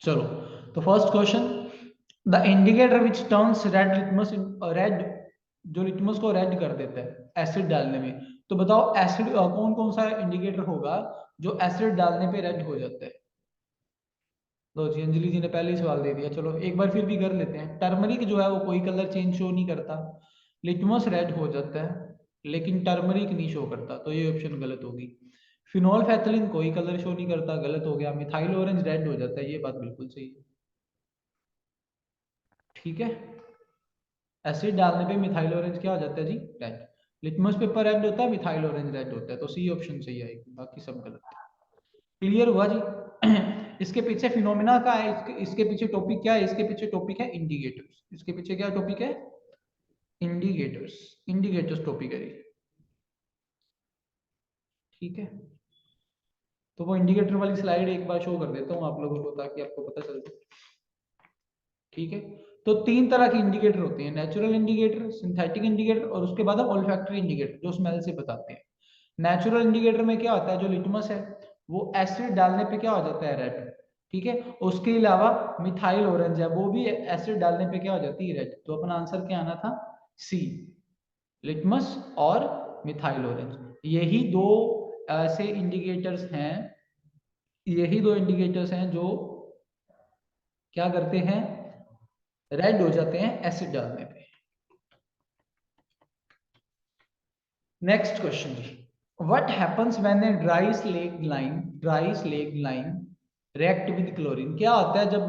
चलो, तो first question, the indicator which turns red litmus red, जो लिटमस को रेड कर देता है एसिड डालने में। तो बताओ एसिड कौन कौन सा इंडिकेटर होगा जो एसिड डालने पे रेड हो जाता है। लो जी, अंजलि जी ने पहले ही सवाल दे दिया। चलो एक बार फिर भी कर लेते हैं। टर्मरिक जो है वो कोई कलर चेंज शो नहीं करता, लिटमस रेड हो जाता है लेकिन टर्मरिक नहीं शो करता, तो ये ऑप्शन गलत होगी। फिनोल फैथलिन कोई कलर शो नहीं करता, गलत हो गया। मिथाइल ऑरेंज रेड हो जाता है, ये बात बिल्कुल सही है। ठीक है, एसिड डालने पे मिथाइल ऑरेंज क्या हो जाता है जी, रेड। लिटमस पेपर रेड होता है, मिथाइल ऑरेंज रेड होता है, तो सी ऑप्शन सही आएगी, बाकी सब गलत है। क्लियर हुआ जी। इसके पीछे फिनोमिना का है, इसके पीछे टॉपिक क्या है, इसके पीछे टॉपिक है इंडिकेटर्स। इसके पीछे क्या टॉपिक है, इंडिकेटर्स। इंडिकेटर्स टॉपिक है जी। ठीक है, तो वो इंडिकेटर वाली स्लाइड एक बार शो कर देता हूँ आप लोगों को ताकि आपको पता चल जाए। ठीक है, तो तीन तरह के इंडिकेटर होते हैं, नेचुरल इंडिकेटर, सिंथेटिक इंडिकेटर और उसके बाद ओल्फैक्टरी इंडिकेटर जो स्मेल से बताते हैं। नेचुरल इंडिकेटर में क्या होता है, जो लिटमस है वो एसिड डालने पे क्या हो जाता है, रेड। ठीक है, उसके अलावा मिथाइल ऑरेंज है, वो भी एसिड डालने पे क्या हो जाती है, रेड। तो अपना आंसर क्या आना था, सी, लिटमस और मिथाइल ऑरेंज। यही दो ऐसे इंडिकेटर्स हैं, यही दो इंडिकेटर्स हैं जो क्या करते हैं, रेड हो जाते हैं एसिड डालने पे। नेक्स्ट क्वेश्चन जी, what happens when a dry slaked lime react with chlorine. क्या होता है जब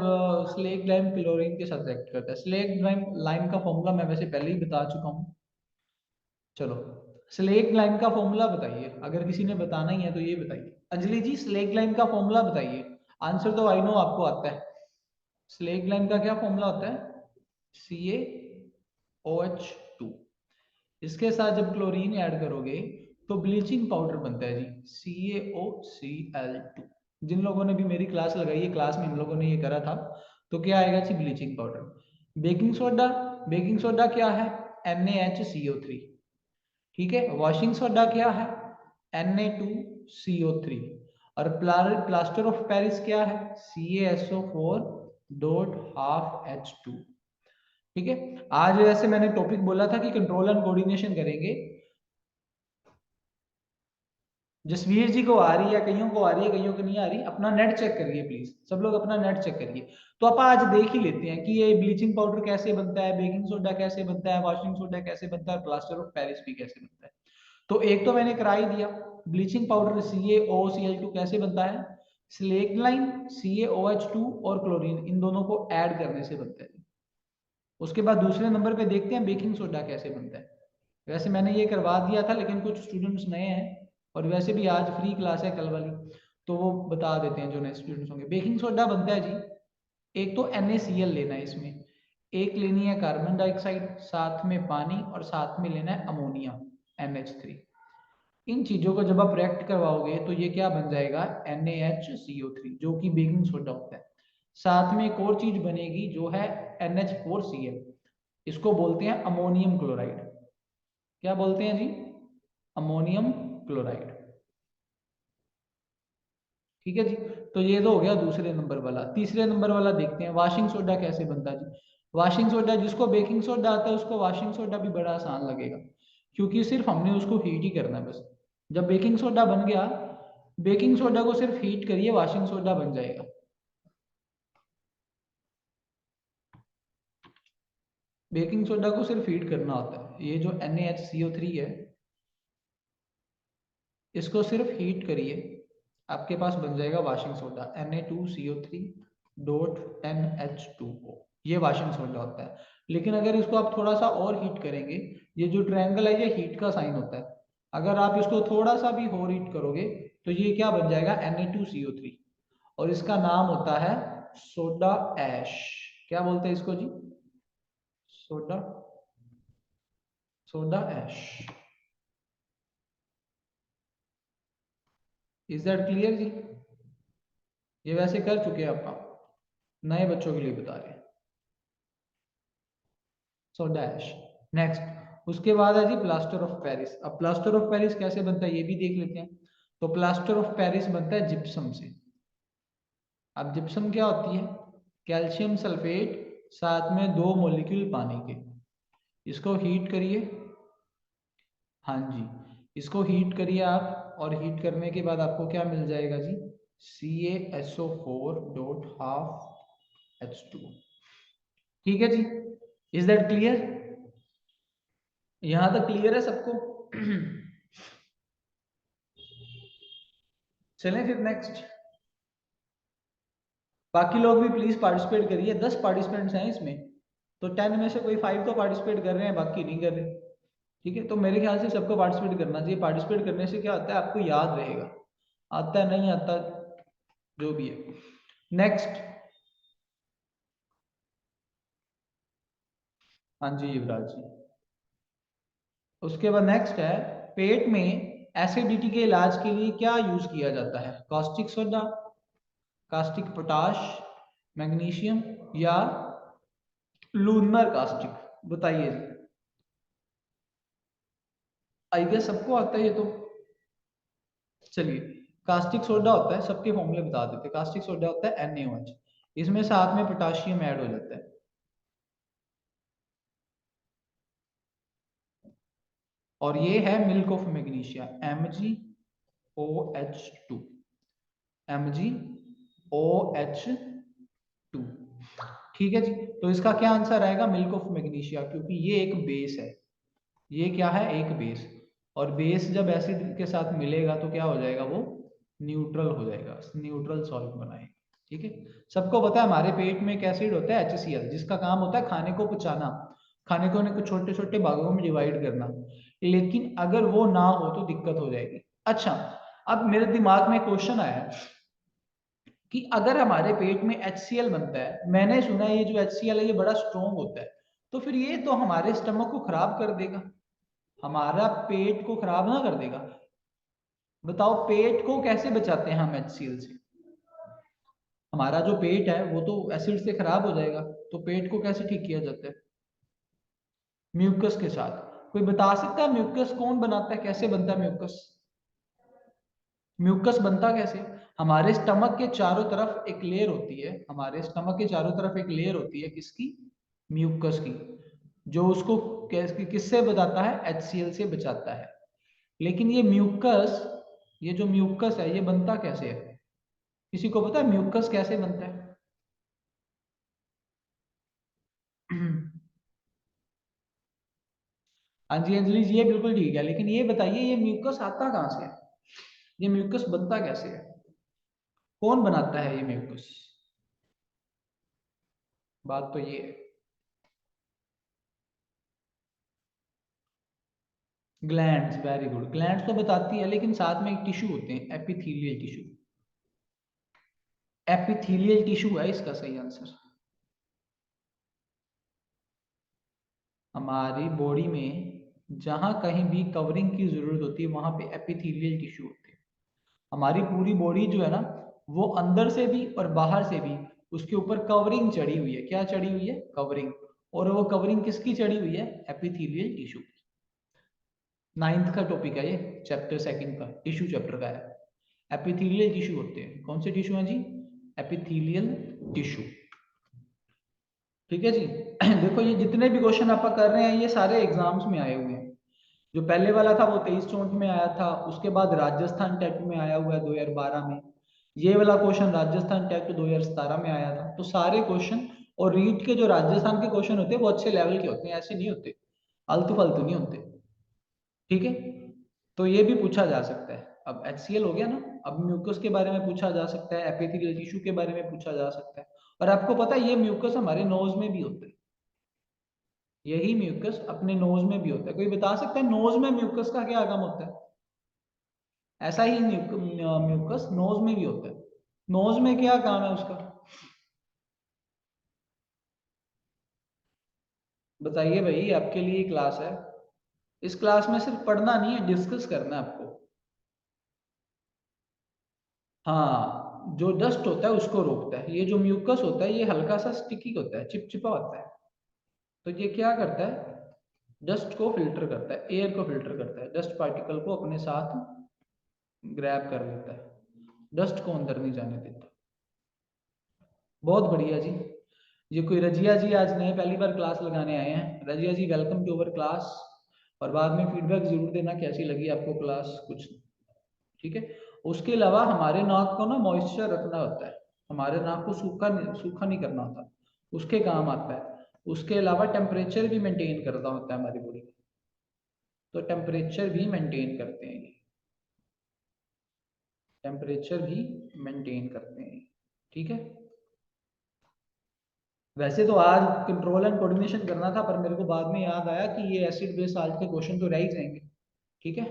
स्लेग लाइन क्लोरीन के साथ रिएक्ट करता है। स्लेग लाइन का फॉर्मूला मैं वैसे पहले ही बता चुका हूँ। चलो, स्लेग लाइन का फॉर्मूला बताइए, अगर किसी ने बताना ही है तो ये बताइए। अंजलि जी स्लेग लाइन का फॉर्मूला बताइए। आंसर तो आई नो आपको आता है। स्लेग लाइन का क्या फॉर्मूला होता है, CaOH2। इसके साथ जब क्लोरीन ऐड करोगे तो ब्लीचिंग पाउडर बनता है जी, CaOCl2। जिन लोगों ने भी मेरी क्लास लगाई है, क्लास में इन लोगों ने ये करा था, तो क्या आएगा जी, bleaching powder. Baking soda, baking soda क्या है, NaHCO3। ठीक है, वॉशिंग सोडा क्या है, Na2CO3। और प्लास्टर ऑफ पेरिस क्या है, CaSO4.12H2। ठीक है, आज वैसे मैंने टॉपिक बोला था कि कंट्रोल एंड कोऑर्डिनेशन करेंगे। जसवीर जी को आ रही है, कईयों को आ रही है, कईयों को नहीं आ रही। अपना नेट चेक करिए प्लीज, सब लोग अपना नेट चेक करिए। तो आप आज देख ही लेते हैं कि ये ब्लीचिंग पाउडर कैसे बनता है, बेकिंग सोडा कैसे बनता है, वॉशिंग सोडा कैसे बनता है, प्लास्टर ऑफ पेरिस भी कैसे बनता है। तो एक तो मैंने करा ही दिया, ब्लीचिंग पाउडर CaOCl2 कैसे बनता है, स्लेक्लाइन CaOH2 और क्लोरीन, इन दोनों को ऐड करने से बनता है। उसके बाद दूसरे नंबर पे देखते हैं बेकिंग सोडा कैसे बनता है। वैसे मैंने ये करवा दिया था लेकिन कुछ स्टूडेंट्स नए हैं, और वैसे भी आज फ्री क्लास है कल वाली, तो वो बता देते हैं जो नए स्टूडेंट्स होंगे। बेकिंग सोडा बनता है जी, एक तो NaCl लेना है इसमें, एक लेनी है कार्बन डाइऑक्साइड, साथ में पानी, और साथ में लेना है अमोनिया NH3। इन चीजों को जब आप रिएक्ट करवाओगे तो ये क्या बन जाएगा, NaHCO3, जो कि बेकिंग सोडा होता है। साथ में एक और चीज बनेगी जो है NH4Cl, इसको बोलते हैं अमोनियम क्लोराइड। क्या बोलते हैं जी, अमोनियम क्लोराइड। ठीक है जी, तो ये तो हो गया दूसरे नंबर वाला। तीसरे नंबर वाला देखते हैं, वॉशिंग सोडा कैसे बनता है जी। वॉशिंग सोडा, जिसको बेकिंग सोडा आता है उसको वॉशिंग सोडा भी बड़ा आसान लगेगा, क्योंकि सिर्फ हमने उसको हीट ही करना है बस। जब बेकिंग सोडा बन गया, बेकिंग सोडा को सिर्फ हीट करिए, वॉशिंग सोडा बन जाएगा। बेकिंग सोडा को सिर्फ हीट करना होता है। ये जो NaHCO3 है, इसको सिर्फ हीट करिए, आपके पास बन जाएगा वॉशिंग सोडा, Na2CO3.NH2O। ये वॉशिंग सोडा होता है। लेकिन अगर इसको आप थोड़ा सा और हीट करेंगे, ये जो ट्रायंगल है ये हीट का साइन होता है, अगर आप इसको थोड़ा सा भी और हीट करोगे तो ये क्या बन जाएगा, Na2CO3, और इसका नाम होता है सोडा ऐश। क्या बोलते हैं इसको जी, soda, soda ash. Is that clear जी। ये वैसे कर चुके हैं आप, नए बच्चों के लिए बता रहे हैं, सोडा ऐश। नेक्स्ट, उसके बाद है जी प्लास्टर ऑफ पेरिस। अब प्लास्टर ऑफ पेरिस कैसे बनता है ये भी देख लेते हैं। तो प्लास्टर ऑफ पेरिस बनता है जिप्सम से। अब जिप्सम क्या होती है, कैल्शियम सल्फेट, साथ में 2 मॉलिक्यूल पानी के। इसको हीट करिए, हाँ जी, इसको हीट करिए आप, और हीट करने के बाद आपको क्या मिल जाएगा जी, CaSO4.12H2। ठीक है जी, इज दैट क्लियर? यहां तक क्लियर है सबको? चलें फिर नेक्स्ट। बाकी लोग भी प्लीज पार्टिसिपेट करिए, 10 पार्टिसिपेंट्स हैं इसमें, तो 10 में से कोई 5 तो पार्टिसिपेट कर रहे हैं, बाकी नहीं कर रहे। ठीक है, तो मेरे ख्याल से सबको पार्टिसिपेट करना चाहिए। पार्टिसिपेट करने से क्या होता है, आपको याद रहेगा, आता है नहीं आता जो भी है। नेक्स्ट। हाँ जी युवराज जी। उसके बाद नेक्स्ट है, पेट में एसिडिटी के इलाज के लिए क्या यूज किया जाता है? Caustic soda, caustic potash, magnesium, या लूनर कास्टिक? बताइए जी। आई गेस सबको आता है ये तो। चलिए, कास्टिक सोडा होता है, सबके फॉर्मूले बता देते हैं। कास्टिक सोडा होता है NaOH, इसमें साथ में पोटाशियम ऐड हो जाता है, और ये है milk of magnesia, MgOH2, MgOH2। ठीक है जी, तो इसका क्या आंसर आएगा? मिल्क ऑफ मैग्नीशिया, क्योंकि ये एक बेस है। ये क्या है? एक बेस। और बेस जब एसिड के साथ मिलेगा तो क्या हो जाएगा? वो न्यूट्रल हो जाएगा, न्यूट्रल सॉल्ट बनाएगा। ठीक है, सबको पता है हमारे पेट में एक एसिड होता है HCl, जिसका काम होता है खाने को पचाना, खाने को कुछ छोटे छोटे भागों में डिवाइड करना। लेकिन अगर वो ना हो तो दिक्कत हो जाएगी। अच्छा, अब मेरे दिमाग में क्वेश्चन आया कि अगर हमारे पेट में HCl बनता है, मैंने सुना है ये जो HCl है ये बड़ा स्ट्रॉन्ग होता है, तो फिर ये तो हमारे स्टमक को खराब कर देगा, हमारा पेट को खराब ना कर देगा? बताओ, पेट को कैसे बचाते हैं हम HCl से? हमारा जो पेट है वो तो एसिड से खराब हो जाएगा, तो पेट को कैसे ठीक किया जाता है? म्यूकस के साथ। कोई बता सकता है म्यूकस कौन बनाता है, कैसे बनता है म्यूकस? म्यूकस बनता कैसे? हमारे स्टमक के चारों तरफ एक लेयर होती है, हमारे स्टमक के चारों तरफ एक लेयर होती है, किसकी? म्यूकस की, जो उसको किससे बचाता है? HCl से बचाता है। लेकिन ये म्यूकस, ये जो म्यूकस है ये बनता कैसे है? किसी को पता है म्यूकस कैसे बनता है? हाँ जी अंजलि जी, ये बिल्कुल ठीक है, लेकिन ये बताइए ये म्यूकस आता कहाँ से है? ये म्यूकस बनता कैसे है? कौन बनाता है ये म्यूकस? बात तो ये है। ग्लैंड्स, वेरी गुड, ग्लैंड्स तो बताती है, लेकिन साथ में एक टिश्यू होते हैं, एपिथेलियल टिश्यू। एपिथेलियल टिश्यू है इसका सही आंसर। हमारी बॉडी में जहां कहीं भी कवरिंग की जरूरत होती है वहां पे एपिथेलियल टिश्यू होते हैं। हमारी पूरी बॉडी जो है ना, वो अंदर से भी और बाहर से भी उसके ऊपर कवरिंग चढ़ी हुई है। क्या चढ़ी हुई है? कवरिंग। और वो कवरिंग किसकी चढ़ी हुई है? Epithelial tissue. 9th का टॉपिक है ये, चैप्टर 2 का, टिश्यू चैप्टर का है। एपिथेलियल टिश्यू होते हैं, कौन से टिश्यू हैं जी? Epithelial tissue. ठीक है जी। देखो ये जितने भी क्वेश्चन आप कर रहे हैं ये सारे एग्जाम्स में आए हुए हैं। जो पहले वाला था वो 23-24 में आया था, उसके बाद राजस्थान टेट में आया हुआ है 2012 में। ये वाला क्वेश्चन राजस्थान टेट 2017 में आया था। तो सारे क्वेश्चन, और रीट के जो राजस्थान के क्वेश्चन होते हैं वो अच्छे लेवल के होते हैं, ऐसे नहीं होते, आलतू फालतू नहीं होते। ठीक है, तो ये भी पूछा जा सकता है। अब HCl हो गया ना, अब म्यूकस के बारे में पूछा जा सकता है, एपिथेलियल टिश्यू के बारे में पूछा जा सकता है। और आपको पता है ये म्यूकस हमारे नोज में भी होता है, यही म्यूकस अपने नोज में भी होता है। कोई बता सकता है नोज में म्यूकस का क्या काम होता है? ऐसा ही म्यूकस नोज में भी होता है। नोज में क्या काम है उसका? बताइए भाई, आपके लिए क्लास है। इस क्लास में सिर्फ पढ़ना नहीं है, डिस्कस करना है आपको। हाँ, जो डस्ट होता है उसको रोकता है। ये जो म्यूकस होता है ये हल्का सा स्टिकी होता है, चिपचिपा होता है। तो ये क्या करता है? डस्ट को फिल्टर करता है, एयर को फिल्टर करता है, डस्ट पार्टिकल को अपने साथ ग्रैब कर लेता है, डस्ट को अंदर नहीं जाने देता। बहुत बढ़िया जी। ये कोई रजिया जी आज नए पहली बार क्लास लगाने आए हैं? रजिया जी वेलकम टू अवर क्लास। और बाद में फीडबैक जरूर देना कैसी लगी आपको क्लास कुछ। ठीक है। उसके अलावा हमारे नाक को ना मॉइस्चर रखना होता है, हमारे नाक को सूखा नहीं करना होता, उसके काम आता है। उसके अलावा टेम्परेचर भी मेंटेन करता होता है हमारी बॉडी का, तो टेम्परेचर भी मेंटेन करते हैं ये, टेम्परेचर भी मेंटेन करते हैं। ठीक है। वैसे तो आज कंट्रोल एंड कोऑर्डिनेशन करना था, पर मेरे को बाद में याद आया कि ये एसिड बेस साल्ट के क्वेश्चन तो रह ही जाएंगे। ठीक है।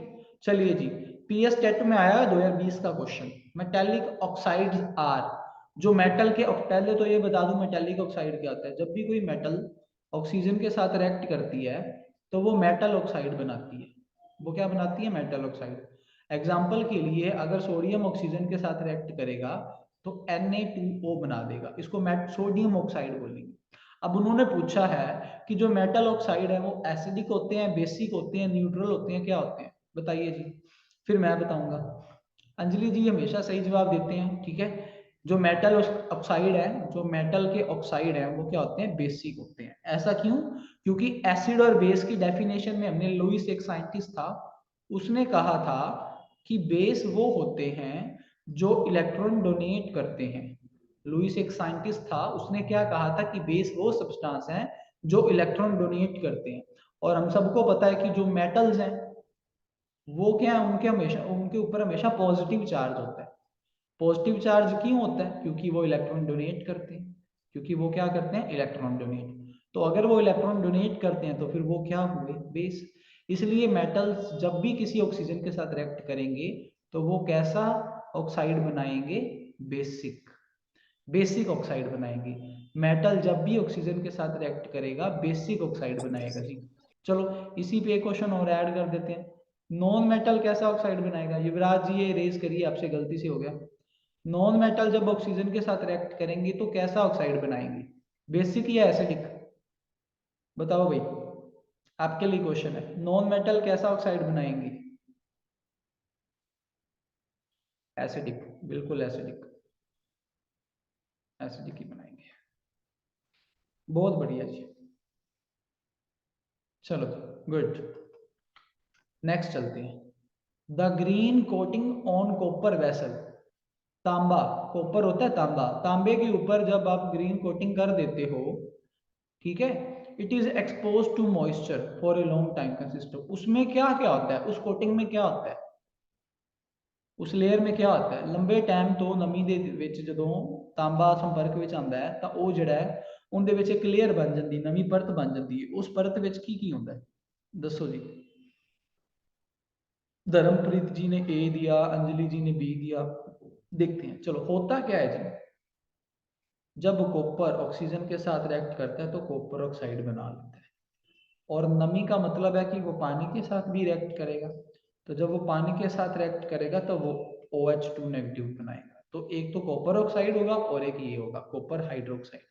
चलिए जी, पीएस टेट में आया 2020 का क्वेश्चन, मेटेलिक ऑक्साइड्स आर। जो मेटल के, पहले तो ये बता दूं मेटेलिक ऑक्साइड क्या होता है। जब भी कोई मेटल ऑक्सीजन के साथ रिएक्ट करती है तो वो मेटल ऑक्साइड बनाती है। वो क्या बनाती है? Metal oxide. एग्जाम्पल के लिए अगर सोडियम ऑक्सीजन के साथ रिएक्ट करेगा तो Na2O बना देगा, इसको सोडियम ऑक्साइड बोलेंगे। अब उन्होंने पूछा है कि जो मेटल ऑक्साइड है वो एसिडिक होते हैं, बेसिक होते हैं, न्यूट्रल होते हैं, क्या होते हैं? बताइए जी, फिर मैं बताऊंगा। अंजलि जी हमेशा सही जवाब देते हैं। ठीक है। जो मेटल ऑक्साइड है, जो मेटल के ऑक्साइड है वो क्या होते हैं? बेसिक होते हैं। ऐसा क्यों? क्योंकि एसिड और बेस की डेफिनेशन में हमने, लुईस एक साइंटिस्ट था, उसने कहा था कि बेस वो होते हैं जो इलेक्ट्रॉन डोनेट करते हैं। लुईस एक साइंटिस्ट था, उसने क्या कहा था कि बेस वो सब्सटेंस हैं जो इलेक्ट्रॉन डोनेट करते हैं। और हम सबको पता है कि जो मेटल्स हैं वो क्या है, उनके हमेशा, उनके ऊपर हमेशा पॉजिटिव चार्ज होता है। पॉजिटिव चार्ज क्यों होता है? क्योंकि वो इलेक्ट्रॉन डोनेट करते हैं। क्योंकि वो क्या करते हैं? Electron donate. तो अगर वो इलेक्ट्रॉन डोनेट करते हैं तो फिर वो क्या हुए? बेस। इसलिए मेटल्स जब भी किसी ऑक्सीजन के साथ रिएक्ट करेंगे तो वो कैसा ऑक्साइड बनाएंगे? बेसिक। बेसिक ऑक्साइड बनाएंगे। मेटल जब भी ऑक्सीजन के साथ रिएक्ट करेगा बेसिक ऑक्साइड बनाएगा जी। चलो इसी पे एक क्वेश्चन और ऐड कर देते हैं। नॉन मेटल कैसा ऑक्साइड बनाएगा? युवराज जी ये रेज करिए, आपसे गलती से हो गया। नॉन मेटल जब ऑक्सीजन के साथ रिएक्ट करेंगे तो कैसा ऑक्साइड बनाएंगे? बेसिक या एसिडिक? बताओ भाई, आपके लिए क्वेश्चन है। नॉन मेटल कैसा ऑक्साइड बनाएंगे? एसिडिक, बिल्कुल एसिडिक, एसिडिक ही बनाएंगे। बहुत बढ़िया जी। चलो गुड, नेक्स्ट चलते हैं। The green coating on copper vessel. तांबा, कॉपर होता है तांबा, तांबे के ऊपर जब आप ग्रीन कोटिंग कर देते हो, ठीक है, it is expose to moisture for a long time consist of. उसमें क्या क्या होता है? उस कोटिंग में क्या होता है? उस लेयर में क्या होता है? लंबे टाइम तो नमी ਦੇ ਵਿੱਚ ਜਦੋਂ ਤਾਂਬਾ ਸੰਪਰਕ ਵਿੱਚ ਆਉਂਦਾ ਹੈ ਤਾਂ ਉਹ ਜਿਹੜਾ ਹੈ ਉਹਦੇ ਵਿੱਚ ਇੱਕ ਲੇਅਰ ਬਣ ਜਾਂਦੀ, ਨਵੀਂ ਪਰਤ ਬਣ ਜਾਂਦੀ ਹੈ। ਉਸ ਪਰਤ ਵਿੱਚ ਕੀ ਕੀ ਹੁੰਦਾ ਹੈ? ਦੱਸੋ ਜੀ। धर्मप्रीत जी ने ए दिया, अंजलि जी ने बी दिया। देखते हैं, चलो होता क्या है जी। जब कॉपर ऑक्सीजन के साथ रिएक्ट करता है तो कॉपर ऑक्साइड बना लेता है। और नमी का मतलब है कि वो पानी के साथ भी रिएक्ट करेगा। तो जब वो पानी के साथ रिएक्ट करेगा तो वो OH2 नेगेटिव बनाएगा। तो एक तो कॉपर ऑक्साइड होगा और एक ये होगा कॉपर हाइड्रोक्साइड।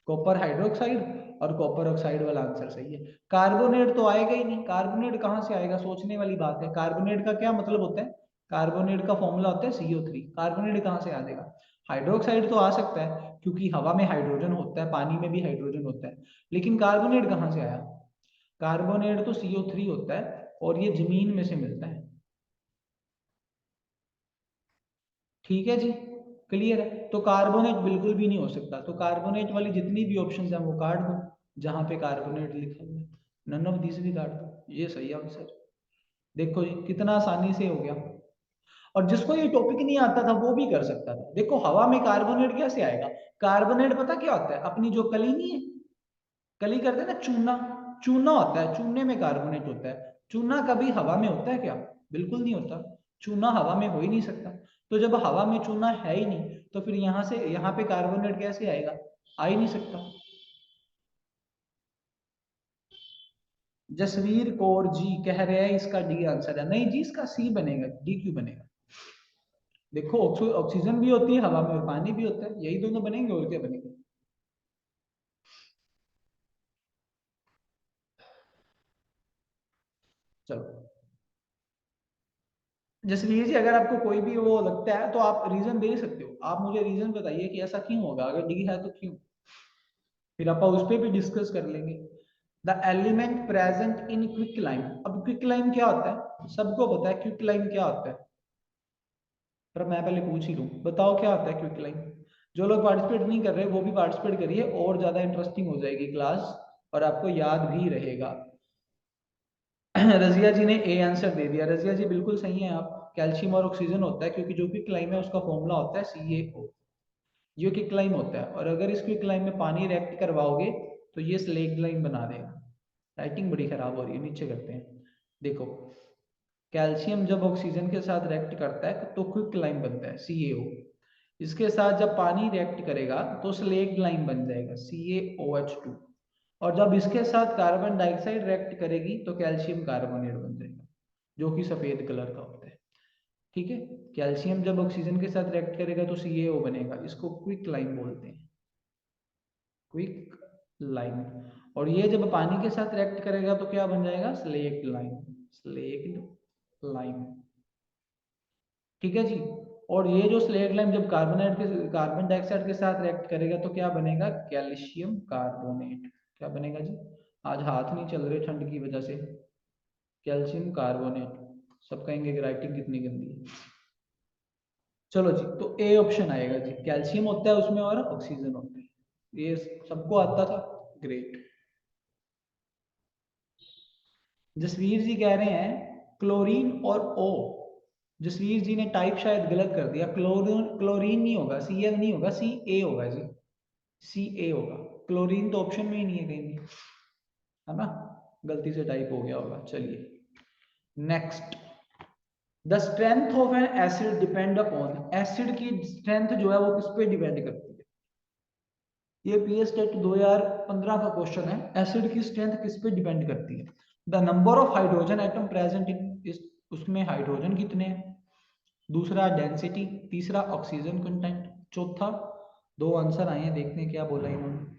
कॉपर हाइड्रोक्साइड और कॉपर ऑक्साइड वाला आंसर सही है। कार्बोनेट तो आएगा ही नहीं, कार्बोनेट कहाँ से आएगा? सोचने वाली बात है। कार्बोनेट का क्या मतलब होता है? कार्बोनेट का फॉर्मूला होता है CO3। कार्बोनेट कहाँ से आ जाएगा? हाइड्रोक्साइड तो आ सकता है क्योंकि हवा में हाइड्रोजन होता है, पानी में भी हाइड्रोजन होता है, लेकिन कार्बोनेट कहाँ से आया? कार्बोनेट तो CO3 होता है और ये जमीन में से मिलता है। ठीक है जी, क्लियर है। तो कार्बोनेट बिल्कुल भी नहीं हो सकता। तो कार्बोनेट वाली जितनी भी ऑप्शंस हैं वो काट दो, जहां पे कार्बोनेट लिखा हुआ है नन ऑफ दिस भी काट दो। ये सही आंसर। देखो जी कितना आसानी से हो गया। और जिसको ये टॉपिक नहीं आता था वो भी कर सकता था। देखो हवा में कार्बोनेट कैसे आएगा? कार्बोनेट पता क्या होता है? अपनी जो कली नहीं है, कली करते हैं ना, चूना, चूना होता है, चूने में कार्बोनेट होता है। चूना कभी हवा में होता है क्या? बिल्कुल नहीं होता। चूना हवा में हो ही नहीं सकता। तो जब हवा में चूना है ही नहीं तो फिर यहाँ से यहाँ पे कार्बोनेट कैसे आएगा? आ ही नहीं सकता। जसवीर कौर जी कह रहे हैं इसका डी आंसर है। नहीं जी, इसका सी बनेगा, डी क्यों बनेगा? देखो ऑक्सीजन भी होती है हवा में और पानी भी होता है, यही दोनों बनेंगे और क्या बनेंगे। चलो जसवीर जी, अगर आपको कोई भी वो लगता है तो आप रीजन दे सकते हो। आप मुझे रीजन बताइए कि ऐसा क्यों होगा, अगर डी है तो क्यों। फिर आप उस पर भी डिस्कस कर लेंगे। The element present in quicklime. अब क्विकलाइम क्या होता है, सबको पता है क्विकलाइम क्या होता है, पर मैं पहले पूछ ही लूँ, बताओ क्या होता है क्विकलाइम। जो लोग पार्टिसिपेट नहीं कर रहे वो भी पार्टिसिपेट करिए, और ज्यादा इंटरेस्टिंग हो जाएगी क्लास और आपको याद भी रहेगा। रजिया जी ने ए आंसर दे दिया। रजिया जी बिल्कुल सही है आप, कैल्शियम और ऑक्सीजन होता है, क्योंकि जो क्विकलाइम है उसका फॉर्मूला होता है CaO। ये क्विकलाइम होता है, और अगर इस क्विकलाइम में पानी रिएक्ट करवाओगे तो ये स्लेग लाइम बना देगा। राइटिंग बड़ी खराब हो रही है, नीचे करते हैं। देखो, कैल्शियम जब ऑक्सीजन के साथ रिएक्ट करता है तो क्विकलाइम बनता है CaO। इसके साथ जब पानी रिएक्ट करेगा तो स्लेग लाइम बन जाएगा CaOH2। और जब इसके साथ कार्बन डाइऑक्साइड रिएक्ट करेगी तो कैल्शियम कार्बोनेट बन जाएगा, जो कि सफेद कलर का होता है। ठीक है, कैल्शियम जब ऑक्सीजन के साथ रिएक्ट करेगा तो CaO बनेगा, इसको क्विक लाइम बोलते हैं, क्विक लाइम। और ये जब पानी के साथ रिएक्ट करेगा तो क्या बन जाएगा, स्लेक्ड लाइम, स्लेक्ड लाइम। ठीक है जी। और ये जो स्लेक्ड लाइम जब कार्बन डाइऑक्साइड के साथ रिएक्ट करेगा तो क्या बनेगा, कैल्शियम कार्बोनेट। क्या बनेगा जी, आज हाथ नहीं चल रहे ठंड की वजह से। Calcium carbonate. सब कहेंगे कि राइटिंग कितनी गंदी है। चलो जी, तो ए ऑप्शन आएगा जी, कैल्शियम होता है उसमें और ऑक्सीजन होता है। ये सबको आता था, ग्रेट। जसवीर जी कह रहे हैं क्लोरीन और ओ। जसवीर जी ने टाइप शायद गलत कर दिया, क्लोरीन क्लोरीन नहीं होगा, Cl नहीं होगा, Ca होगा जी, Ca होगा। क्लोरीन तो ऑप्शन में ही नहीं है कहीं भी, है ना, गलती से टाइप हो गया होगा। चलिए next. The strength of N acid depend upon. Acid की स्ट्रेंथ जो है वो किस पे डिपेंड करती है, ये पीएस टेट 2015 का क्वेश्चन है। एसिड की स्ट्रेंथ किस पे डिपेंड करती है, the number of hydrogen atom present in इस, उसमें हाइड्रोजन कितने हैं, दूसरा डेंसिटी, तीसरा ऑक्सीजन कंटेंट, चौथा। दो आंसर आए हैं, देखते हैं क्या बोला इन्होंने।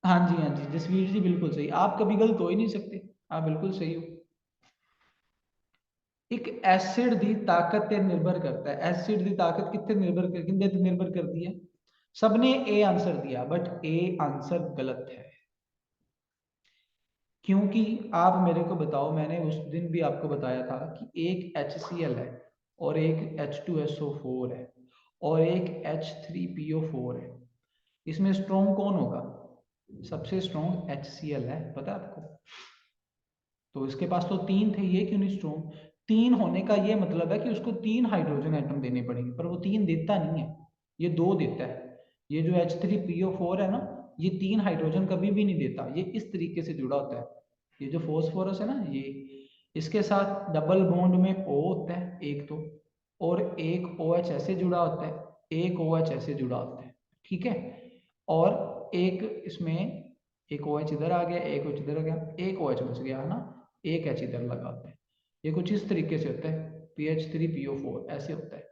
हाँ जी हाँ जी, जसवीर जी बिल्कुल सही, आप कभी गलत हो ही नहीं सकते, आप बिल्कुल सही हो। एक एसिड दी ताकत ते निर्भर करता है, एसिड दी ताकत कितने निर्भर कर, कितने ते निर्भर करती है। सबने ए आंसर दिया, बट ए आंसर गलत है। क्योंकि आप मेरे को बताओ, मैंने उस दिन भी आपको बताया था कि एक HCl है और एक H2SO4 है और एक H3PO4 है, इसमें स्ट्रॉन्ग कौन होगा, सबसे स्ट्रॉन्ग HCl है, पता है आपको। तो इसके पास तो तीन थे, ये क्यों नहीं स्ट्रॉन्ग। तीन होने का ये मतलब है कि उसको तीन हाइड्रोजन एटम देने पड़ेंगे, पर वो तीन देता नहीं है, ये दो देता है। ये जो H3PO4 है ना, ये तीन हाइड्रोजन कभी भी नहीं देता, ये इस तरीके से जुड़ा होता है। ये जो फॉस्फोरस है ना, ये इसके साथ डबल बॉन्ड में O होता है एक तो, और एक OH ऐसे जुड़ा होता है, एक OH ऐसे जुड़ा होता है। ठीक है, और एक इसमें एक OH इधर आ गया, एक OH इधर आ गया, एक OH बच गया है ना, एक H इधर लगा होता है। ये कुछ इस तरीके से होता है, PH3PO4 ऐसे होता है,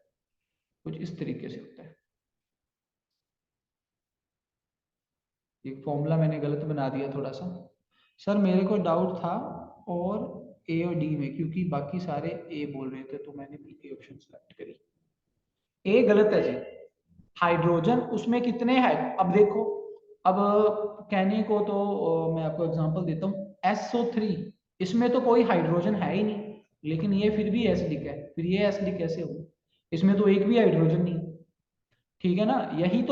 कुछ इस तरीके से होता है। एक फॉर्मूला मैंने गलत बना दिया थोड़ा सा, सर मेरे को डाउट था और ए और डी में, क्योंकि बाकी सारे ए बोल रहे थे तो मैंने बी ए ऑप्शन सेलेक्ट करी। ए गलत है जी, हाइड्रोजन उसमें कितने हैं, अब देखो, अब कहने को तो मैं आपको एग्जांपल देता हूँ, SO3, इसमें तो कोई हाइड्रोजन है ही नहीं, लेकिन ये फिर भी एसिडिक है, फिर ये एसिडिक कैसे होगा, इसमें तो एक भी हाइड्रोजन नहीं। ठीक है ना, यही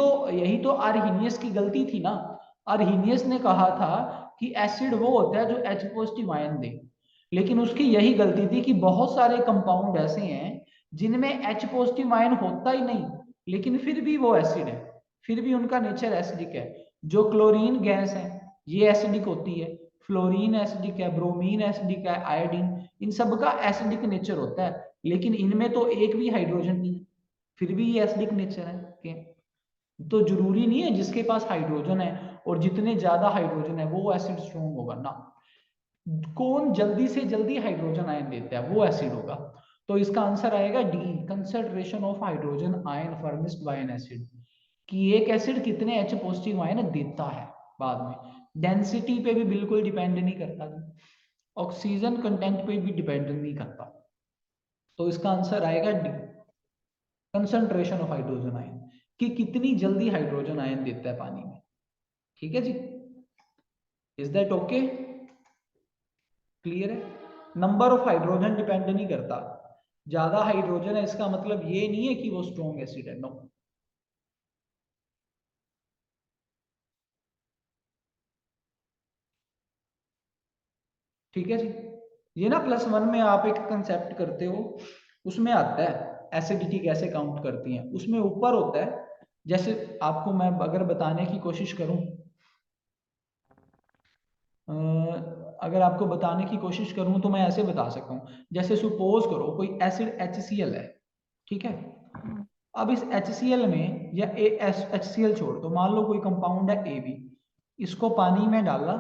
तो आर्हीनियस की गलती थी ना। आर्हीनियस ने कहा था कि एसिड वो होता है जो H पॉजिटिव आयन दे, लेकिन उसकी यही गलती थी कि बहुत सारे कंपाउंड ऐसे हैं जिनमें H पॉजिटिव आयन होता ही नहीं, लेकिन फिर भी वो एसिड है, फिर भी उनका नेचर एसिडिक है। जो क्लोरीन गैस है ये एसिडिक होती है, फ्लोरीन एसिडिक है, ब्रोमीन एसिडिक है, आयोडीन, इन सब का एसिडिक नेचर होता है, लेकिन इनमें तो एक भी हाइड्रोजन नहीं, फिर भी ये एसिडिक नेचर है के। तो जरूरी नहीं है जिसके पास हाइड्रोजन है और जितने ज्यादा हाइड्रोजन है वो एसिड स्ट्रॉन्ग होगा ना, कौन जल्दी से जल्दी हाइड्रोजन आयन देता है वो एसिड होगा। तो इसका आंसर आएगा D, concentration of hydrogen ion furnished bye N acid, कि एक एसिड कितने H पॉजिटिव आयन देता है बाद में। डेंसिटी पे भी बिल्कुल डिपेंड नहीं करता, ऑक्सीजन कंटेंट पे भी डिपेंड नहीं करता। तो इसका आंसर आएगा D, concentration of hydrogen ion, कि कितनी जल्दी हाइड्रोजन आयन देता है पानी में। ठीक है जी, इज दैट ओके, क्लियर है। नंबर ऑफ हाइड्रोजन डिपेंड नहीं करता, ज्यादा हाइड्रोजन है इसका मतलब ये नहीं है कि वो स्ट्रॉन्ग एसिड है, नो। ठीक है जी, ये ना +1 में आप एक कंसेप्ट करते हो, उसमें आता है एसिडिटी कैसे काउंट करती हैं, उसमें ऊपर होता है, जैसे आपको मैं अगर बताने की कोशिश करूं, अगर आपको बताने की कोशिश करूं तो मैं ऐसे बता सकता हूं, जैसे सपोज करो कोई एसिड HCl है, ठीक है। अब इस HCl में या HCl छोड़ दो, मान लो कोई कंपाउंड है AB, इसको पानी में डाला,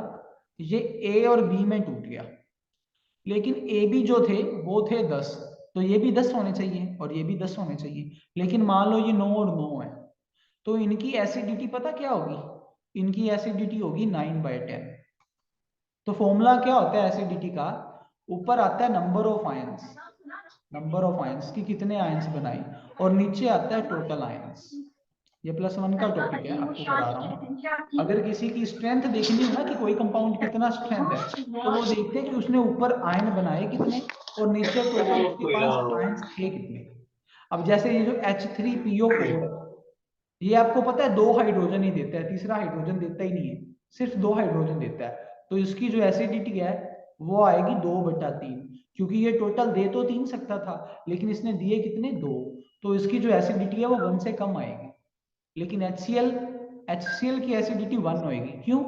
ये A और B में टूट गया, लेकिन AB जो थे वो थे 10, तो ये भी 10 होने चाहिए और ये भी 10 होने चाहिए, लेकिन मान लो ये 9 और 9 है, तो इनकी एसिडिटी पता क्या होगी, इनकी एसिडिटी होगी 9/10। तो फॉर्मूला क्या होता है एसिडिटी का, ऊपर आता है number of ions, number of ions की कितने आयंस बनाए, और नीचे आता है टोटल आयंस। ये +1 का टॉपिक है, आपको करा रहा हूँ। अगर किसी की स्ट्रेंथ देखनी हो ना कि कोई कंपाउंड कितना स्ट्रेंथ है, तो वो देखते हैं कि उसने ऊपर आयन बनाए कितने और नीचे टोटल उसके पास आयंस थे कितने। अब जैसे ये जो H3PO4 है, ये आपको पता है 2 हाइड्रोजन ही देता है, तीसरा हाइड्रोजन देता ही नहीं है, सिर्फ 2 हाइड्रोजन देता है, तो इसकी जो एसिडिटी है वो आएगी 2/3, क्योंकि ये टोटल दे तो 3 सकता था, लेकिन इसने दिए कितने, 2, तो इसकी जो एसिडिटी है वो 1 से कम आएगी। लेकिन HCl की एसिडिटी 1 होएगी, क्यों,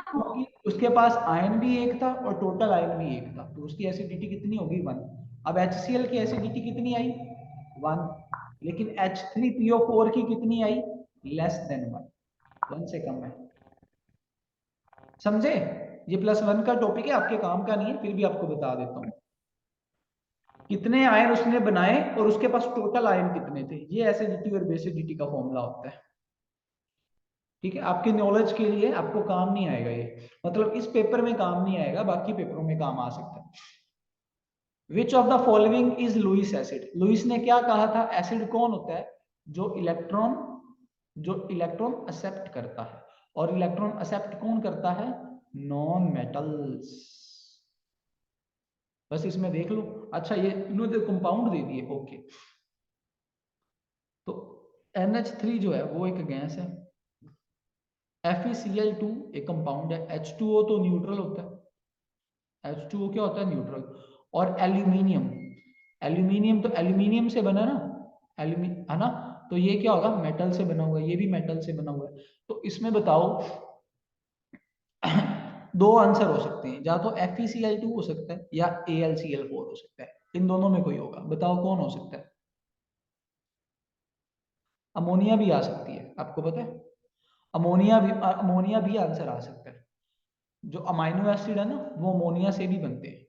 क्योंकि उसके पास आयन भी एक था और टोटल आयन भी एक था, तो उसकी एसिडिटी कितनी होगी, 1। अब HCl की एसिडिटी कितनी आई, 1, लेकिन H3PO4 की कितनी आई, <<1 1 से कम है। समझे, ये +1 का टॉपिक है, आपके काम का नहीं है, फिर भी आपको बता देता हूँ कितने आयन उसने बनाए और उसके पास टोटल आयन कितने थे, ये एसिडिटी और बेसिडिटी का फॉर्मूला होता है। ठीक है, आपके नॉलेज के लिए, आपको काम नहीं आएगा ये, मतलब इस पेपर में काम नहीं आएगा, बाकी पेपरों में काम आ सकता है। Which of the following is Lewis acid, Lewis ने क्या कहा था, एसिड कौन होता है, जो इलेक्ट्रॉन एक्सेप्ट करता है, और इलेक्ट्रॉन एक्सेप्ट कौन करता है, नॉन मेटल्स। बस इसमें देख लो। अच्छा, ये इन्होंने कंपाउंड दे दिए, ओके। तो NH3 जो है वो एक गैस है, FeCl2 एक कंपाउंड है, H2O तो न्यूट्रल होता है, H2O क्या होता है, न्यूट्रल। और एल्यूमिनियम, एल्यूमिनियम तो एल्यूमिनियम से बना ना, एल्यूमिन है ना, तो ये क्या होगा, मेटल से बना हुआ है, ये भी मेटल से बना हुआ है। तो इसमें बताओ दो आंसर हो सकते हैं, या तो FeCl2 हो सकता है या AlCl4 हो सकता है, इन दोनों में कोई होगा, बताओ कौन हो सकता है। अमोनिया भी आ सकती है, आपको पता है, अमोनिया भी आंसर आ सकता है, जो अमाइनो एसिड है ना वो अमोनिया से भी बनते हैं।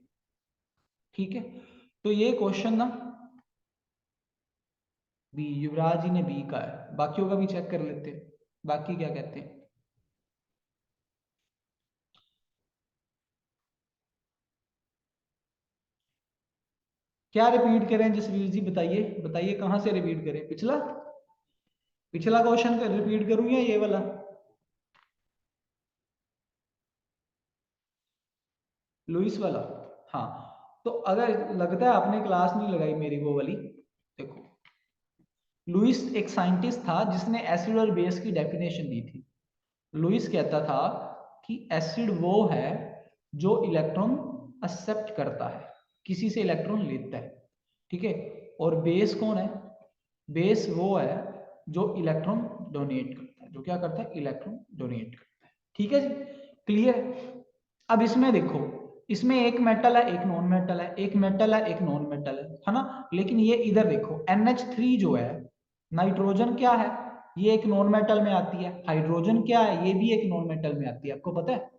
ठीक है, तो ये क्वेश्चन ना बी, युवराज जी ने बी का है, बाकियों का भी चेक कर लेते हैं, बाकी क्या कहते हैं। क्या रिपीट करें जसवीर जी, बताइए बताइए कहां से रिपीट करें, पिछला पिछला क्वेश्चन रिपीट करूं या ये वाला, लुइस वाला। हाँ, तो अगर लगता है आपने क्लास नहीं लगाई मेरी वो वाली, देखो, लुइस एक साइंटिस्ट था जिसने एसिड और बेस की डेफिनेशन दी थी। लुइस कहता था कि एसिड वो है जो इलेक्ट्रॉन एक्सेप्ट करता है, किसी से इलेक्ट्रॉन लेता है, ठीक है। और बेस कौन है, बेस वो है जो इलेक्ट्रॉन डोनेट करता है, जो क्या करता है, इलेक्ट्रॉन डोनेट करता है। ठीक है जी, क्लियर है। अब इसमें देखो, इसमें एक मेटल है एक नॉन मेटल है, एक मेटल है एक नॉन मेटल है ना, लेकिन ये इधर देखो NH3 जो है, नाइट्रोजन क्या है, ये एक नॉन मेटल में आती है, हाइड्रोजन क्या है, ये भी एक नॉन मेटल में आती है, आपको पता है।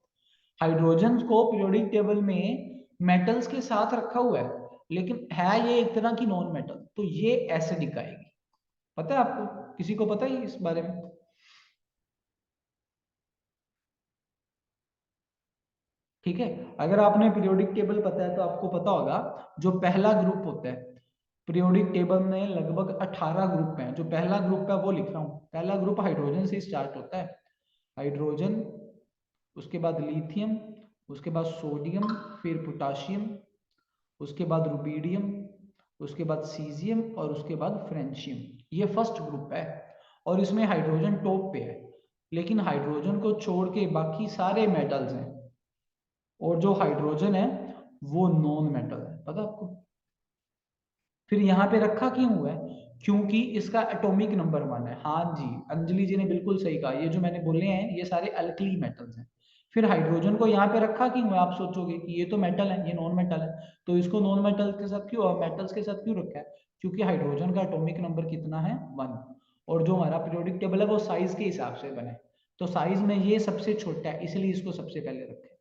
हाइड्रोजन को पीरियोडिक टेबल में मेटल्स के साथ रखा हुआ है, लेकिन है ये एक तरह की नॉन मेटल, तो ये एसिडिक आएगी। पता है आपको, किसी को पता है इस बारे में। ठीक है, अगर आपने पीरियोडिक टेबल पता है तो आपको पता होगा, जो पहला ग्रुप होता है पीरियोडिक टेबल में लगभग 18 ग्रुप हैं, जो पहला ग्रुप है वो लिख रहा हूँ, पहला ग्रुप हाइड्रोजन से स्टार्ट होता है, हाइड्रोजन उसके बाद लिथियम, उसके बाद सोडियम, फिर पोटाशियम, उसके बाद रुबीडियम, उसके बाद सीजियम और उसके बाद फ्रेंशियम। ये फर्स्ट ग्रुप है और इसमें हाइड्रोजन टॉप पे है, लेकिन हाइड्रोजन को छोड़ के बाकी सारे मेटल्स हैं, और जो हाइड्रोजन है वो नॉन मेटल है, पता आपको। फिर यहाँ पे रखा क्यों हुआ है? क्योंकि इसका एटॉमिक नंबर 1 है। हाँ जी, अंजलि जी ने बिल्कुल सही कहा, ये जो मैंने बोले हैं ये सारे अल्कली मेटल्स हैं। फिर हाइड्रोजन को यहाँ पे रखा क्यों है? आप सोचोगे कि ये तो मेटल है, ये नॉन मेटल है, तो इसको नॉन मेटल के साथ क्यों, मेटल्स के साथ क्यों रखा है? क्योंकि हाइड्रोजन का एटॉमिक नंबर कितना है? 1। और जो हमारा पीरियोडिक टेबल है वो साइज के हिसाब से बने, तो साइज में ये सबसे छोटा है, इसलिए इसको सबसे पहले रखें।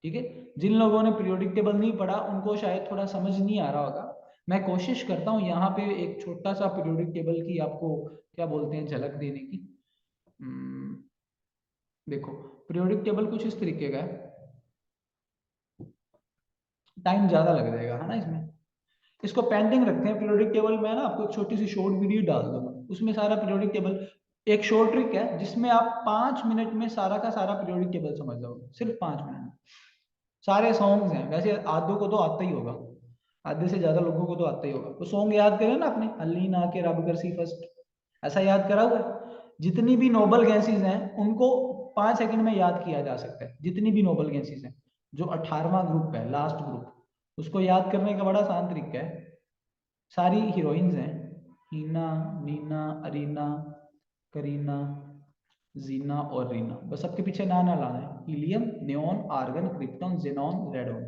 ठीक है, जिन लोगों ने पीरियोडिक टेबल नहीं पढ़ा उनको शायद थोड़ा समझ नहीं आ रहा होगा। मैं कोशिश करता हूँ यहाँ पे एक छोटा सा पीरियोडिक टेबल की आपको क्या बोलते हैं झलक देने की। देखो, पीरियोडिक टेबल कुछ इस तरीके का है, टाइम ज्यादा लग जाएगा है ना इसमें, इसको पेंडिंग रखते हैं पीरियोडिक टेबल में ना। आपको एक छोटी सी शॉर्ट वीडियो डाल दूंगा, उसमें सारा पीरियोडिक टेबल, एक शॉर्ट ट्रिक है जिसमें आप 5 मिनट में सारा का सारा पीरियोडिक टेबल समझ जाओगे, सिर्फ 5 मिनट में। सारे सॉन्ग्स हैं, वैसे आधों को तो आता ही होगा, आधे से ज्यादा लोगों को तो आता ही होगा। तो सॉन्ग याद करें ना आपने, अली ना के रब कर सी फर्स्ट, ऐसा याद करा हुआ है। जितनी भी नोबल गैसेस हैं उनको 5 सेकंड में याद किया जा सकता है, जितनी भी नोबल गैसेस हैं। जो 18वां ग्रुप है, लास्ट ग्रुप, उसको याद करने का बड़ा आसान तरीका है। सारी हीरोइंस हैं, हीना, नीना, अरीना, करीना, जीना और रीना, बस सबके पीछे ना ना लाना है। Helium, neon, argon, krypton, xenon, radon.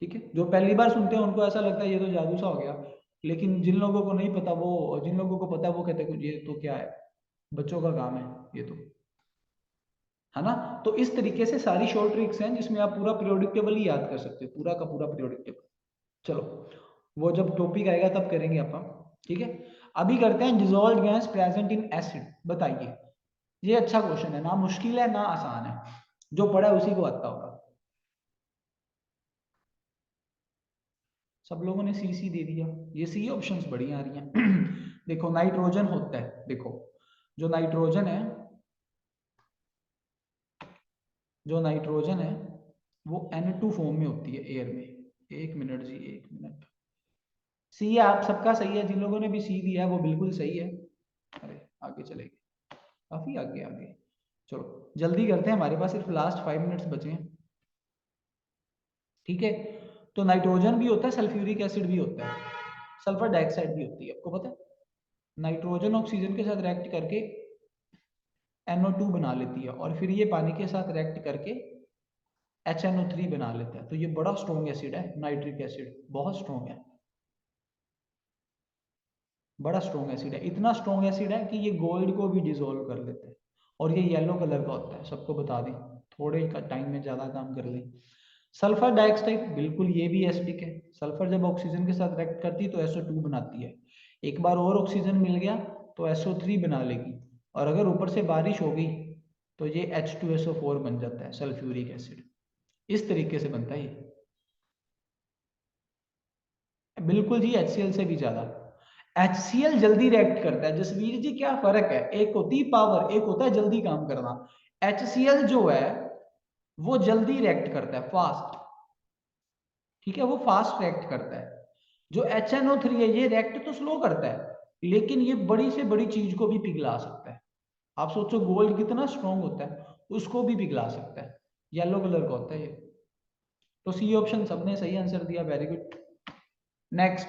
ठीक है, जो पहली बार सुनते हैं उनको ऐसा लगता है ये तो जादू सा हो गया, लेकिन जिन लोगों को नहीं पता, वो जिन लोगों को पता है वो कहते हैं ये तो क्या है, बच्चों का काम है ये तो, है ना। तो इस तरीके से सारी शॉर्ट ट्रिक्स हैं जिसमें आप पूरा पीरियोडिक टेबल ही याद कर सकते हो, पूरा का पूरा पीरियोडिक टेबल। चलो, वो जब टॉपिक आएगा तब करेंगे अपन। ठीक है, अभी करते हैं dissolve gas present in acid, बताइए। ये अच्छा क्वेश्चन है, ना मुश्किल है ना आसान है, जो पढ़ा है उसी को आता होगा। सब लोगों ने सी सी दे दिया, ये सी ऑप्शंस बढ़िया आ रही हैं। देखो, नाइट्रोजन होता है, देखो जो नाइट्रोजन है, जो नाइट्रोजन है वो N2 फॉर्म में होती है एयर में। एक मिनट जी, एक मिनट। सी आप सबका सही है, जिन लोगों ने भी सी दिया है वो बिल्कुल सही है। अरे आगे चलेंगे, काफी आगे आगे। चलो जल्दी करते हैं, हमारे पास सिर्फ लास्ट 5 मिनट्स बचे हैं। ठीक है, तो नाइट्रोजन भी होता है, सल्फ्यूरिक एसिड भी होता है, सल्फर डाइऑक्साइड भी होती है, आपको पता है। नाइट्रोजन ऑक्सीजन के साथ रिएक्ट करके NO2 बना लेती है, और फिर ये पानी के साथ रिएक्ट करके HNO3 बना लेता है। तो ये बड़ा स्ट्रॉन्ग एसिड है, नाइट्रिक एसिड बहुत स्ट्रॉन्ग है, बड़ा स्ट्रॉन्ग एसिड है। इतना स्ट्रॉन्ग एसिड है कि ये गोल्ड को भी डिसॉल्व कर लेता है, और ये येलो कलर का होता है, सबको बता दें, थोड़े का टाइम में ज्यादा काम कर ले। सल्फर डाइऑक्साइड बिल्कुल ये भी एसिडिक है, सल्फर जब ऑक्सीजन के साथ रिएक्ट करती है तो SO2 बनाती है, एक बार और ऑक्सीजन मिल गया तो SO3 बना लेगी, और अगर ऊपर से बारिश हो गई तो ये H2SO4 बन जाता है, सल्फ्यूरिक एसिड। इस तरीके से बनता है ये, बिल्कुल जी, HCl से भी ज्यादा। HCl जल्दी रिएक्ट करता है जसवीर जी, क्या फर्क है, एक होती है पावर, एक होता है जल्दी काम करना। HCl जो है वो जल्दी रिएक्ट करता है, फास्ट। ठीक है, वो फास्ट रिएक्ट करता है। जो HNO3 है ये रिएक्ट तो स्लो करता है, लेकिन ये बड़ी से बड़ी चीज को भी पिघला सकता है। आप सोचो गोल्ड कितना स्ट्रॉन्ग होता है, उसको भी पिघला सकता है। येलो कलर का होता है ये। तो सी ऑप्शन सबने सही आंसर दिया, very good. Next,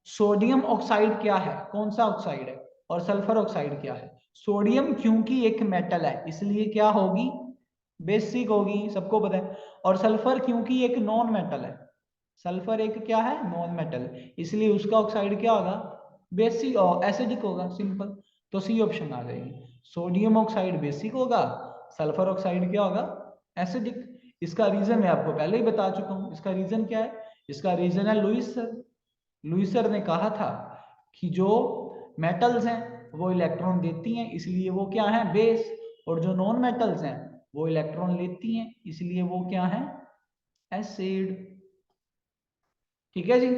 sodium oxide क्या है, कौन सा ऑक्साइड है, और सल्फर ऑक्साइड क्या है। सोडियम क्योंकि एक मेटल है इसलिए क्या होगी, बेसिक होगी, सबको पता है। और सल्फर क्योंकि एक नॉन मेटल है, सल्फर एक क्या है, नॉन मेटल, इसलिए उसका ऑक्साइड क्या होगा, बेसिक और एसिडिक होगा, सिंपल। तो सी ऑप्शन आ जाएगी, सोडियम ऑक्साइड बेसिक होगा, सल्फर ऑक्साइड क्या होगा, एसिडिक। इसका रीजन मैं आपको पहले ही बता चुका हूं, इसका रीजन क्या है, इसका रीजन है लुईस सर। लुईस सर ने कहा था कि जो मेटल्स हैं वो इलेक्ट्रॉन देती हैं इसलिए वो क्या है, बेस, और जो नॉन मेटल्स हैं वो इलेक्ट्रॉन लेती हैं इसलिए वो क्या है, एसिड। ठीक है जी,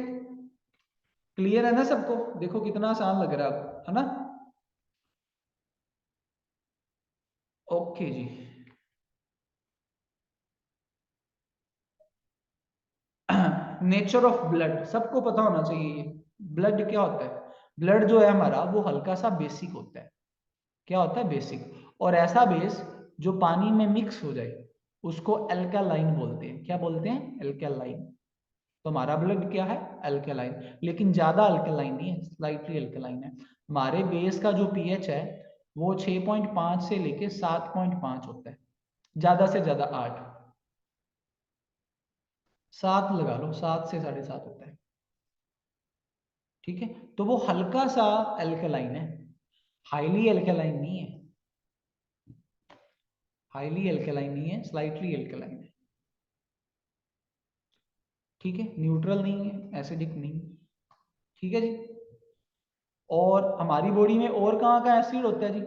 क्लियर है ना सबको, देखो कितना आसान लग रहा है, है ना। ओके जी। नेचर ऑफ ब्लड सबको पता होना चाहिए। ये ब्लड क्या होता है? ब्लड जो है हमारा वो हल्का सा बेसिक होता है। क्या होता है? बेसिक। और ऐसा बेस जो पानी में मिक्स हो जाए उसको एल्कालाइन बोलते हैं। क्या बोलते हैं? एल्कालाइन। तो हमारा ब्लड क्या है? अल्कलाइन। लेकिन ज्यादा अल्कलाइन नहीं है, स्लाइटली अल्कलाइन है। हमारे बेस का जो पीएच है वो 6.5 से लेके 7.5 होता है, ज्यादा से ज्यादा 8। 7 लगा लो, 7 से 7.5 होता है। ठीक है, तो वो हल्का सा अल्कलाइन है, हाईली अल्कलाइन नहीं है। हाईली अल्कलाइन नहीं है, स्लाइटली अल्कलाइन है। ठीक है, न्यूट्रल नहीं है, एसिडिक नहीं। ठीक है जी। और हमारी बॉडी में और कहाँ का एसिड होता है जी?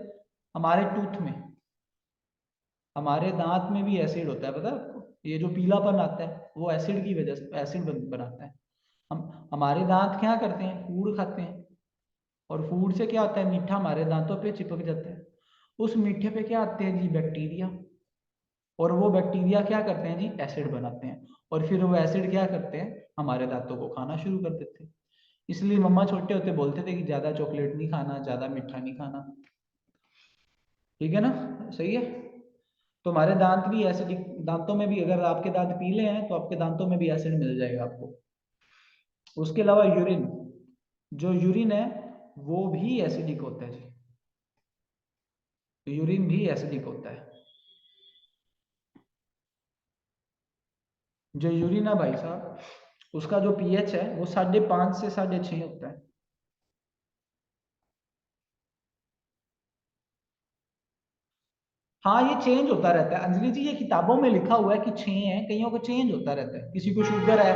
हमारे टूथ में, हमारे दांत में भी एसिड होता है, पता है आपको? ये जो पीलापन आता है वो एसिड की वजह से, एसिड बनाता है। हम हमारे दांत क्या करते हैं? फूड खाते हैं, और फूड से क्या होता है? मीठा हमारे दांतों पे चिपक जाता है। उस मीठे पे क्या आते हैं जी? बैक्टीरिया। और वो बैक्टीरिया क्या करते हैं जी? एसिड बनाते हैं। और फिर वो एसिड क्या करते हैं? हमारे दांतों को खाना शुरू कर देते हैं। इसलिए मम्मा छोटे होते बोलते थे कि ज्यादा चॉकलेट नहीं खाना, ज्यादा मीठा नहीं खाना। ठीक है ना? सही है। तो हमारे दांत भी एसिडिक, दांतों में भी, अगर आपके दांत पीले हैं तो आपके दांतों में भी एसिड मिल जाएगा आपको। उसके अलावा यूरिन, जो यूरिन है वो भी एसिडिक होता है जी। यूरिन भी एसिडिक होता है। जो यूरिन है भाई साहब, उसका जो पीएच है वो 5.5 से 6.5 होता है। हाँ, ये चेंज होता रहता है अंजलि जी, ये किताबों में लिखा हुआ है कि 6 है, कईयों को चेंज होता रहता है। किसी को शुगर है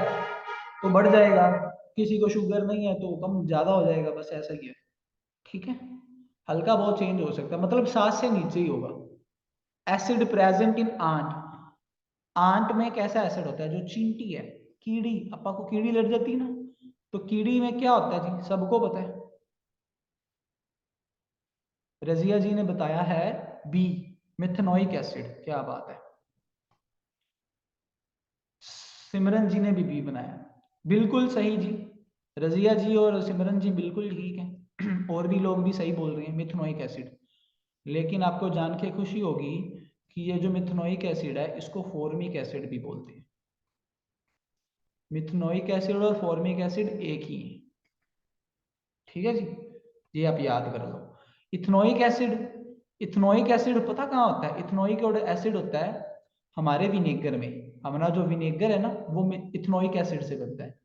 तो बढ़ जाएगा, किसी को शुगर नहीं है तो कम ज्यादा हो जाएगा, बस ऐसा ही है। ठीक है, हल्का बहुत चेंज हो सकता है, मतलब 7 से नीचे ही होगा। Acid present in ant. Ant में कैसा एसिड होता है? जो चींटी है, कीड़ी, अपा को कीड़ी लड़ जाती है ना, तो कीड़ी में क्या होता है जी? सबको पता है। रजिया जी ने बताया है बी, मिथेनोइक एसिड। क्या बात है, सिमरन जी ने भी बी बनाया। बिल्कुल सही जी, रजिया जी और सिमरन जी बिल्कुल ठीक हैं। और भी लोग भी सही बोल रहे हैं, मिथेनोइक एसिड। लेकिन आपको जान के खुशी होगी कि ये जो मिथेनोइक एसिड है इसको फॉर्मिक एसिड भी बोलते हैं। मिथेनोइक एसिड और फॉर्मिक एसिड एक ही है। ठीक है जी, ये आप याद कर लो। इथनोइक एसिड, इथनोइक एसिड पता कहाँ होता है? इथनोइक एसिड होता है हमारे विनेगर में। हमारा जो विनेगर है ना वो इथनोइक एसिड से बनता है।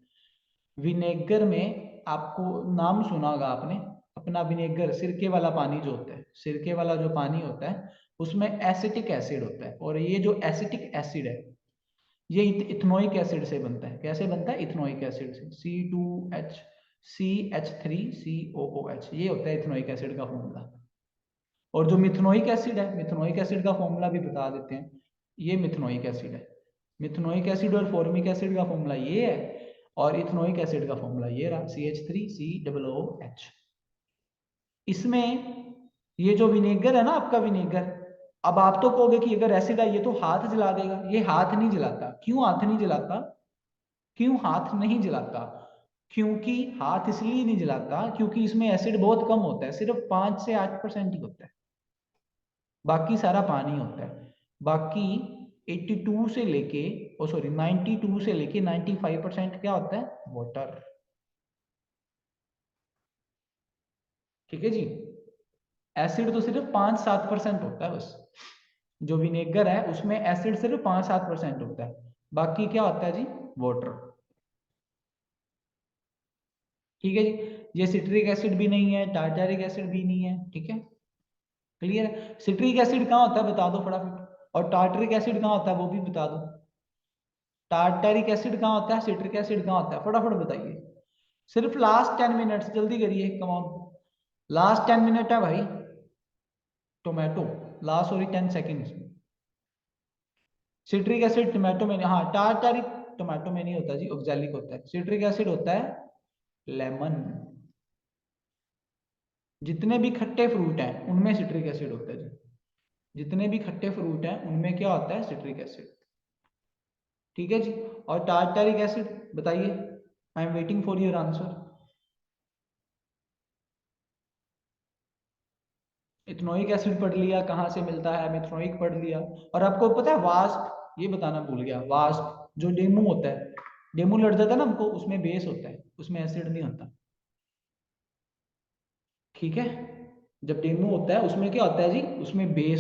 विनेगर में आपको नाम सुना होगा आपने, अपना विनेगर, सिरके वाला पानी जो होता है, सिरके वाला जो पानी होता है उसमें एसिटिक एसिड होता है। और ये जो एसिटिक एसिड है ये इथनोइक एसिड से बनता है। कैसे बनता है? इथनोइक एसिड से। C2H CH3COOH, ये होता है इथनोइक एसिड का फॉर्मूला। और जो मिथनोइक एसिड है, मिथनोइक एसिड का फॉर्मूला भी बता देते हैं। ये मिथनोइक एसिड है। मिथनोइक एसिड और फॉर्मिक एसिड का फॉर्मूला ये है, और इथनोइक एसिड का फॉर्मूला ये रहा, CH3COOH। इसमें ये जो विनेगर है ना आपका, विनेगर, अब आप तो कहोगे कि अगर एसिड है ये तो हाथ जला देगा। ये हाथ नहीं जलाता। क्यों हाथ नहीं जलाता? क्यों हाथ नहीं जलाता? क्योंकि हाथ इसलिए नहीं जलाता क्योंकि इसमें एसिड बहुत कम होता है, सिर्फ 5 से 8% ही होता है। बाकी सारा पानी होता है। बाकी 82 से लेके, ओ सॉरी 92 से लेके 95% क्या होता है? वाटर। ठीक है जी, एसिड तो सिर्फ 5-7% होता है बस। जो विनेगर है उसमें एसिड सिर्फ 5-7% होता है, बाकी क्या होता है जी? वाटर। ठीक है जी, ये सिट्रिक एसिड भी नहीं है, टार्टारिक एसिड भी नहीं है। ठीक है, क्लियर है? सिट्रिक एसिड कहाँ होता है बता दो फटाफट, और टार्टरिक एसिड कहाँ होता है वो भी बता दो। टार्टरिक एसिड कहाँ होता है, सिट्रिक एसिड कहाँ होता है, फटाफट बताइए। सिर्फ लास्ट 10 मिनट्स, जल्दी करिए, कम ऑन। लास्ट 10 मिनट है भाई। Tomato, last sorry 10 seconds. Citric acid tomato में नहीं, हाँ टार्टारिक टोमेटो में नहीं होता जी, ऑक्सैलिक होता है। सिट्रिक एसिड होता है लेमन। जितने भी खट्टे फ्रूट हैं उनमें सिट्रिक एसिड होता है जी। जितने भी खट्टे फ्रूट हैं उनमें क्या होता है, सिट्रिक एसिड। ठीक है जी। और टार्टारिक एसिड बताइए, I am waiting for your answer. Ethanoic acid पढ़ लिया, कहाँ से मिलता है, मेथनोइक पढ़ लिया। और आपको पता है वास्प, ये बताना भूल गया, वास्प जो डेमू होता है, डेमू लड़ जाता है ना हमको, उसमें बेस होता है, उसमें एसिड नहीं होता। ठीक है, जब डेमो होता है उसमें क्या होता है जी, उसमें बेस